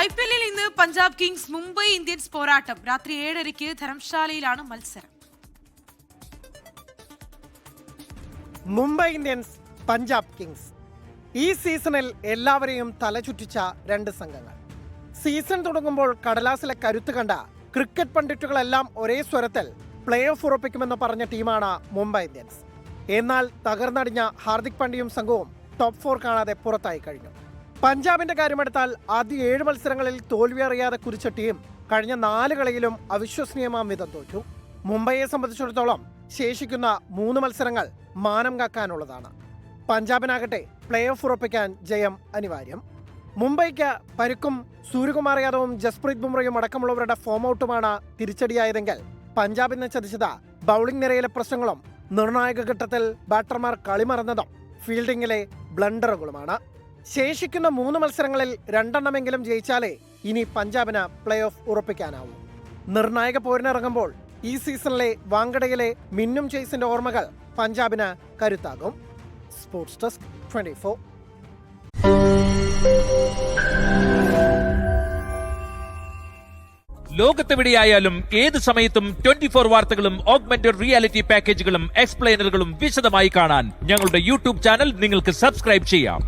IPL-ൽ ഇന്ന് Punjab Kings Mumbai Indians പോരാട്ടം. രാത്രി 7:30 ധരംശാലയിലാണ് മത്സരം. മുംബൈ ഇന്ത്യൻസ് പഞ്ചാബ് കിങ്സ് ഈ സീസണിൽ എല്ലാവരെയും തലചുറ്റിച്ച രണ്ട് സംഘങ്ങൾ. സീസൺ തുടങ്ങുമ്പോൾ കടലാസിലെ കരുത്ത് കണ്ട ക്രിക്കറ്റ് പണ്ഡിറ്റുകളെല്ലാം ഒരേ സ്വരത്തിൽ പ്ലേ ഓഫ് ഉറപ്പിക്കുമെന്ന് പറഞ്ഞ ടീമാണ് മുംബൈ ഇന്ത്യൻസ്. എന്നാൽ തകർന്നടിഞ്ഞ ഹാർദിക് പാണ്ഡ്യയും സംഘവും ടോപ്പ് 4 കാണാതെ പുറത്തായി കഴിഞ്ഞു. പഞ്ചാബിന്റെ കാര്യമെടുത്താൽ ആദ്യ 7 മത്സരങ്ങളിൽ തോൽവി അറിയാതെ കുറിച്ച ടീം കഴിഞ്ഞ 4 കളിയിലും അവിശ്വസനീയമാം വിധം തോറ്റു. മുംബൈയെ സംബന്ധിച്ചിടത്തോളം ശേഷിക്കുന്ന 3 മത്സരങ്ങൾ മാനം കാക്കാനുള്ളതാണ്. പഞ്ചാബിനാകട്ടെ പ്ലേ ഓഫ് ഉറപ്പിക്കാൻ ജയം അനിവാര്യം. മുംബൈക്ക് പരുക്കും സൂര്യകുമാർ യാദവും ജസ്പ്രീത് ബുംറയും അടക്കമുള്ളവരുടെ ഫോം ഔട്ടുമാണ് തിരിച്ചടിയായതെങ്കിൽ പഞ്ചാബിനെ ചതിച്ചത് ബൗളിംഗ് നിരയിലെ പ്രശ്നങ്ങളും നിർണായക ഘട്ടത്തിൽ ബാറ്റർമാർ കളിമറന്നതും ഫീൽഡിംഗിലെ ബ്ലണ്ടറുകളുമാണ്. ശേഷിക്കുന്ന 3 മത്സരങ്ങളിൽ 2 എണ്ണമെങ്കിലും ജയിച്ചാലേ ഇനി പഞ്ചാബിന് പ്ലേ ഓഫ് ഉറപ്പിക്കാനാവൂ. നിർണായക പോരിനിറങ്ങുമ്പോൾ ഈ സീസണിലെ വാങ്കഡയിലെ മിന്നും ചേസിന്റെ ഓർമ്മകൾ പഞ്ചാബിന് കരുത്താകും. Sports desk 24. ലോകത്തെവിടെയായാലും ഏത് സമയത്തും 24 വാർത്തകളും ഓഗ്മെന്റഡ് റിയാലിറ്റി പാക്കേജുകളും എക്സ്പ്ലെയിനറുകളും വിശദമായി കാണാൻ ഞങ്ങളുടെ യൂട്യൂബ് ചാനൽ നിങ്ങൾക്ക് സബ്സ്ക്രൈബ് ചെയ്യാം.